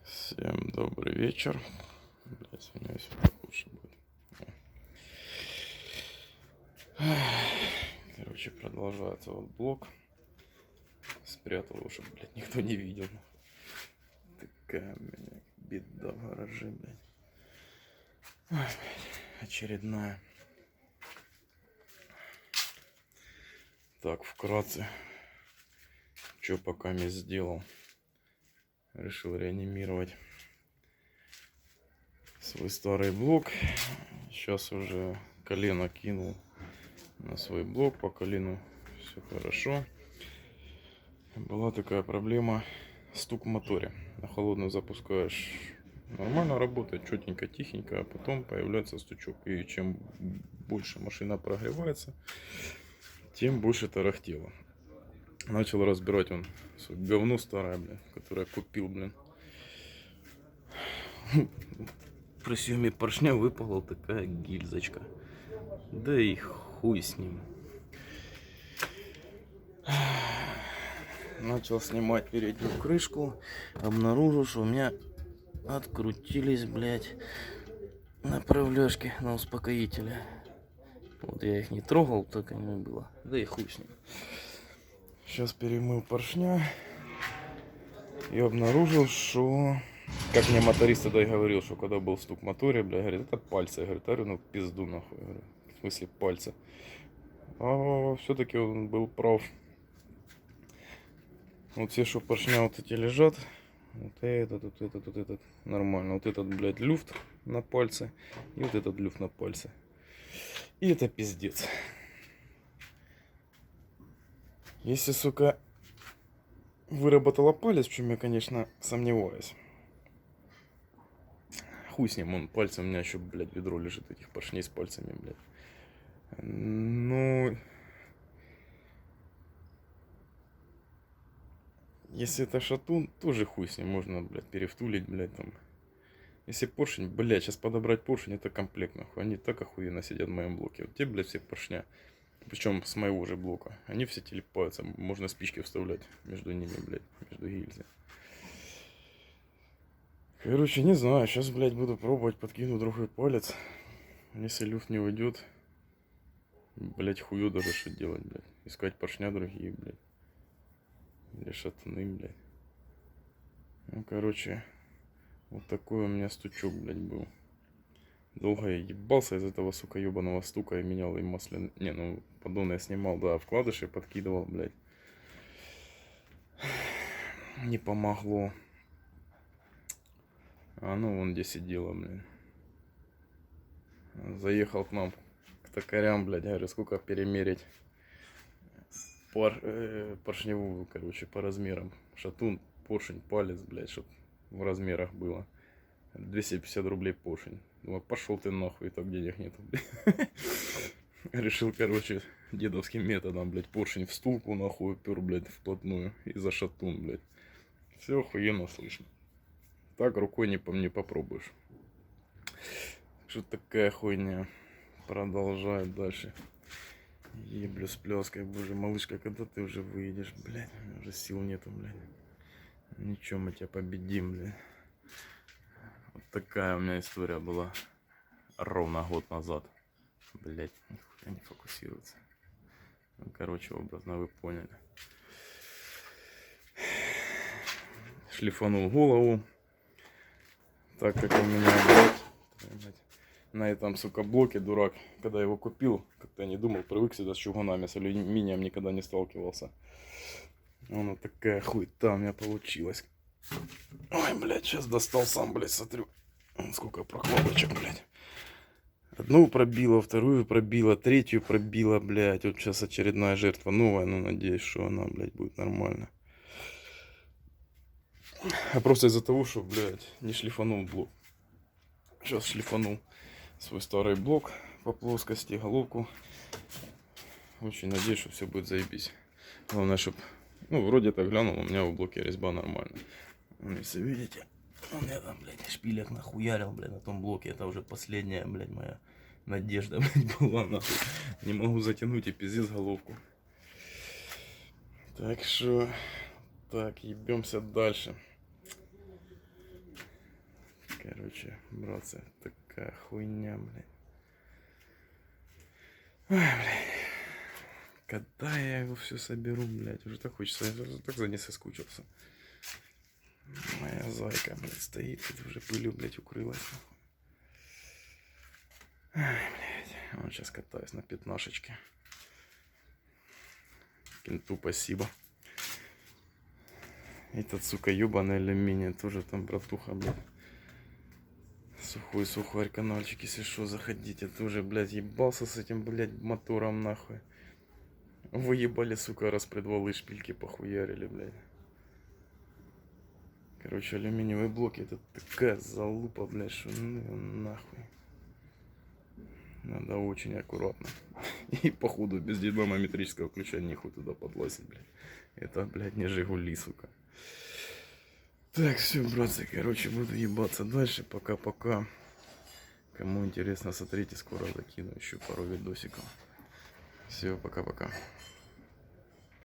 Всем добрый вечер. Блять, извиняюсь, так лучше будет. Короче, продолжается вот блок. Спрятал его, чтобы, блядь, никто не видел. Такая, блядь, беда в гараже, блядь. Ой, блядь, очередная. Так, вкратце. Что пока не сделал. Решил реанимировать свой старый блок. Сейчас уже колено кинул на свой блок. По колену все хорошо. Была такая проблема, стук в моторе. На холодную запускаешь, нормально работает, четенько, тихенько, а потом появляется стучок. И чем больше машина прогревается, тем больше тарахтело. Начал разбирать он говно старое, блин, которое купил, блин. При съеме поршня выпала такая гильзочка. Да и хуй с ним. Начал снимать переднюю крышку. Обнаружил, что у меня открутились, блядь, направляшки на успокоителе. Вот я их не трогал, так оно и было. Да и хуй с ним. Сейчас перемыл поршня и обнаружил, что, как мне моторист тогда и говорил, что когда был стук в моторе, бля, говорит, это пальцы. Я говорю, ну пизду нахуй. Я говорю, в смысле пальцы. А все-таки он был прав. Вот все, что поршня вот эти лежат, вот этот, нормально. Вот этот, блядь, люфт на пальце и вот этот люфт на пальце. И это пиздец. Если, сука, выработала палец, в чем я, конечно, сомневаюсь. Хуй с ним, он пальцем, у меня еще, блядь, ведро лежит этих поршней с пальцами, блядь. Ну, если это шатун, тоже хуй с ним, можно, блядь, перевтулить, блядь, там. Если поршень, блядь, сейчас подобрать поршень, это комплект, нахуй. Они так охуенно сидят в моем блоке. Вот те, блядь, все поршня. Причем с моего же блока. Они все телепаются. Можно спички вставлять между ними, блядь, между гильзы. Короче, не знаю. Сейчас, блядь, буду пробовать подкинуть другой палец. Если люфт не уйдет, блядь, хую даже что делать, блядь. Искать поршня другие, блядь. Или шатуны, блядь. Ну, короче, вот такой у меня стучок, блядь, был. Долго я ебался из этого, сука, ебаного стука и менял им масло. Не, ну, поддон я снимал, да, вкладыши подкидывал, блядь. Не помогло. А ну вон где сидела, блин. Заехал к нам, к токарям, блядь, говорю, сколько перемерить поршневую, короче, по размерам. Шатун, поршень, палец, блядь, чтоб в размерах было. 250 рублей поршень. Думаю, пошел ты нахуй, и так денег нету, блядь. Решил, короче, дедовским методом, блядь, поршень в стулку, нахуй, упер, блядь, вплотную. И за шатун, блядь. Все охуенно слышно. Так рукой не попробуешь. Что такая хуйня. Продолжаю дальше. Еблю с пляской. Боже, малышка, когда ты уже выйдешь, блядь? У меня уже сил нету, блядь. Ничего, мы тебя победим, блядь. Вот такая у меня история была. Ровно год назад. Блядь, нихуя не фокусируется. Ну, короче, образно вы поняли. Шлифанул голову. Так как у меня, блядь, на этом, сука, блоке, дурак, когда его купил, как-то я не думал, привык сюда с чугунами, с алюминием никогда не сталкивался. Она такая хуйта у меня получилась. Ой, блядь, сейчас достал сам, блядь, смотрю, сколько прокладочек, блядь. Одну пробила, вторую пробила, третью пробила, блядь. Вот сейчас очередная жертва новая, но надеюсь, что она, блядь, будет нормально. А просто из-за того, что, блядь, не шлифанул блок. Сейчас шлифанул свой старый блок по плоскости, головку. Очень надеюсь, что все будет заебись. Главное, чтобы, ну, вроде так глянул, у меня в блоке резьба нормальная. Если видите, у меня там, блядь, шпилек нахуярил, блядь, на том блоке. Это уже последняя, блядь, моя надежда, блядь, была, нахуй. Не могу затянуть и пиздец головку. Так что, так, ебемся дальше. короче, братцы, такая хуйня, блядь. Ой, блядь. Когда я его все соберу, блядь, уже так хочется, я уже так за ней соскучился. Моя зайка, блядь, стоит, тут уже пылью, блядь, укрылась. Ай, блядь, вот сейчас катаюсь на пятнашечке. Кенту спасибо. Этот, сука, ебаный алюминий, тоже там братуха, блядь. Сухой сухарь каналчик, если что, заходите. Тоже, блядь, ебался с этим, блядь, мотором, нахуй. Выебали, сука, распредвалы, шпильки похуярили, блядь. Короче, алюминиевые блоки, это такая залупа, блядь, что ну нахуй. Надо очень аккуратно. И походу без динамометрического ключа нихуй туда подлазить, блядь. Это, блядь, не Жигули, сука. Так, все, братцы, короче, буду ебаться дальше. Пока-пока. Кому интересно, смотрите, скоро закину еще пару видосиков. Все, пока-пока.